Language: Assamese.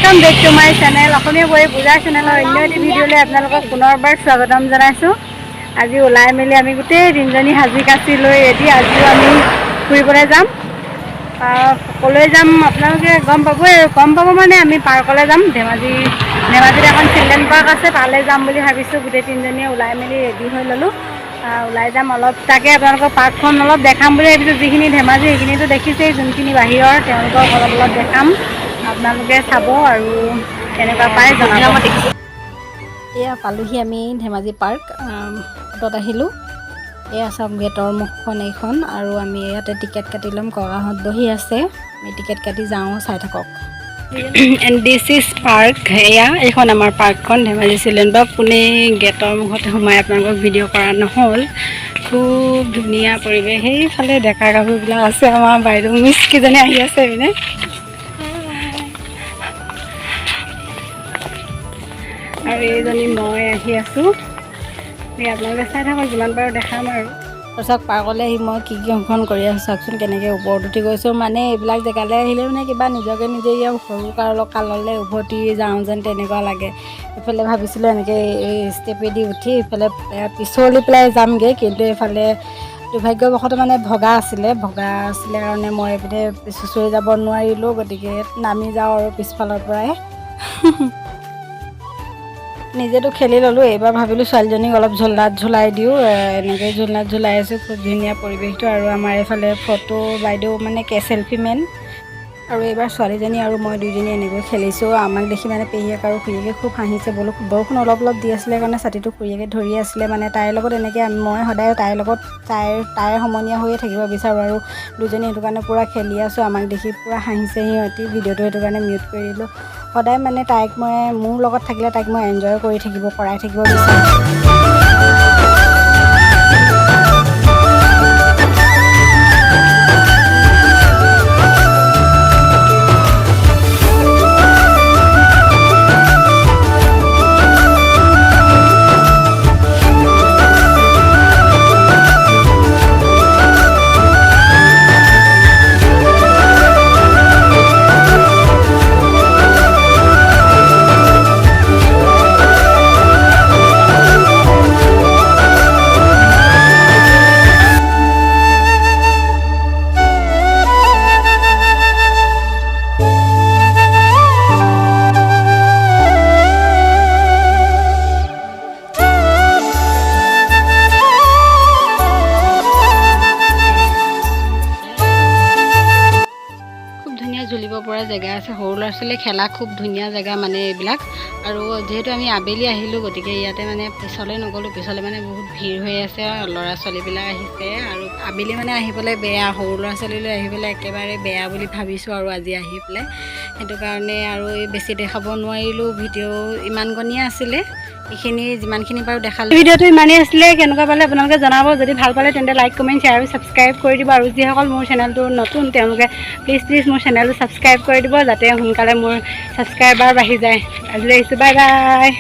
Welcome back to my channel Assamese বৈ পূজাৰ চেনেলৰ অন্য এটি ভিডিঅ'লৈ আপোনালোকক পুনৰবাৰ স্বাগতম জনাইছোঁ। আজি ওলাই মেলি আমি গোটেই তিনিজনী সাজি কাচি লৈ ৰেডি। আজিও আমি ফুৰিবলৈ যাম, ক'লৈ যাম আপোনালোকে গম পাব মানে আমি পাৰ্কলৈ যাম। ধেমাজিত এখন চিলড্ৰেন পাৰ্ক আছে, তালৈ যাম বুলি ভাবিছোঁ। গোটেই তিনিজনীয়ে ওলাই মেলি ৰেডি হৈ ল'লোঁ। ওলাই যাম অলপ, তাকে আপোনালোকৰ পাৰ্কখন অলপ দেখাম বুলি ভাবিছোঁ। যিখিনি ধেমাজি সেইখিনিতো দেখিছেই, যোনখিনি বাহিৰৰ তেওঁলোকক অলপ দেখাম। আপোনালোকে চাব আৰু কেনেকুৱা পায় জনাব। এয়া পালোহি আমি ধেমাজি পাৰ্ক, অটত আহিলোঁ। এয়া চাওক গেটৰ মুখখন এইখন, আৰু আমি ইয়াতে টিকেট কাটি ল'ম। ককাহঁত বহি আছে, আমি টিকেট কাটি যাওঁ, চাই থাকক। And this is park. এয়া এইখন আমাৰ পাৰ্কখন, ধেমাজি চিলড্ৰেন পাৰ্ক। পোনে গেটৰ মুখতে সোমাই আপোনালোকক ভিডিঅ' কৰা নহ'ল। খুব ধুনীয়া পৰিৱেশ। সেইফালে ডেকা গাভৰুবিলাক আছে, আমাৰ বাইদেউ মিছ কেইজনী আহি আছে মানে। আৰু এইজনী মই আহি আছোঁ। আপোনালোকে চাই থাকক, যিমান পাৰোঁ দেখাম আৰু। তাৰপিছত পাৰ্কলৈ আহি মই কি অংশন কৰি আছোঁ চাওকচোন, কেনেকৈ ওপৰত উঠি গৈছোঁ। মানে এইবিলাক জেগালৈ আহিলে মানে কিবা নিজকে নিজে ইয়াৰ সৰু কাললৈ উভতি যাওঁ যেন তেনেকুৱা লাগে। এইফালে ভাবিছিলোঁ এনেকৈ এই ষ্টেপেদি উঠি এইফালে পিছলি পেলাই যামগৈ, কিন্তু এইফালে দুৰ্ভাগ্যবশতঃ মানে ভগা আছিলে কাৰণে মই এইপিনে চুঁচৰি যাব নোৱাৰিলোঁ। গতিকে নামি যাওঁ আৰু পিছফালৰ পৰাই। নিজেতো খেলি ল'লোঁ। এইবাৰ ভাবিলোঁ ছোৱালীজনীক অলপ ঝোলাত ঝুলাই দিওঁ। এনেকৈ ঝুলনাত ঝুলাই আছোঁ। খুব ধুনীয়া পৰিৱেশটো। আৰু আমাৰ এইফালে ফটো বাইদেউ মানে চেল্ফি মেন। আৰু এইবাৰ ছোৱালীজনী আৰু মই দুইজনী এনেকৈ খেলিছোঁ। আমাক দেখি মানে পেহীয়েক আৰু খুৰীয়েকে খুব হাঁহিছে। বৰষুণ অলপ দিয়া আছিলে কাৰণে ছাতিটো খুৰীয়েকে ধৰি আছিলে। মানে তাইৰ লগত এনেকৈ মই সদায় তাইৰ লগত তাইৰ সমনীয়া হৈয়ে থাকিব বিচাৰোঁ। আৰু দুজনী সেইটো কাৰণে পূৰা খেলি আছোঁ। আমাক দেখি পূৰা হাঁহিছে সিহঁতি। ভিডিঅ'টো সেইটো কাৰণে মিউট কৰি দিলোঁ। সদায় মানে তাইক মোৰ লগত থাকিলে তাইক মই এনজয় কৰাই থাকিব বিচাৰোঁ। ঝুলিব পৰা জেগা আছে, সৰু ল'ৰা ছোৱালীয়ে খেলা খুব ধুনীয়া জেগা মানে এইবিলাক। আৰু যিহেতু আমি আবেলি আহিলোঁ, গতিকে ইয়াতে মানে পিছলৈ নগ'লোঁ। পিছলৈ মানে বহুত ভিৰ হৈ আছে, ল'ৰা ছোৱালীবিলাক আহিছে। আৰু আবেলি মানে আহিবলৈ বেয়া, সৰু ল'ৰা ছোৱালীলৈ আহিবলৈ একেবাৰে বেয়া বুলি ভাবিছোঁ আৰু আজি আহি পেলাই। সেইটো কাৰণে আৰু বেছি দেখাব নোৱাৰিলোঁ। ভিডিঅ' ইমানকণিয়ে আছিলে, এইখিনি যিমানখিনি বাৰু দেখালোঁ। ভিডিঅ'টো ইমানেই আছিলে। কেনেকুৱা পালে আপোনালোকে জনাব। যদি ভাল পালে তেন্তে লাইক, কমেণ্ট, শ্বেয়াৰ আৰু ছাবস্ক্ৰাইব কৰি দিব। আৰু যিসকল মোৰ চেনেলটো নতুন তেওঁলোকে প্লিজ মোৰ চেনেলটো ছাবস্ক্ৰাইব কৰি দিব, যাতে সোনকালে মোৰ ছাবস্ক্ৰাইবাৰ বাঢ়ি যায়। আজিলৈ আহিছোঁ, বাই বাই।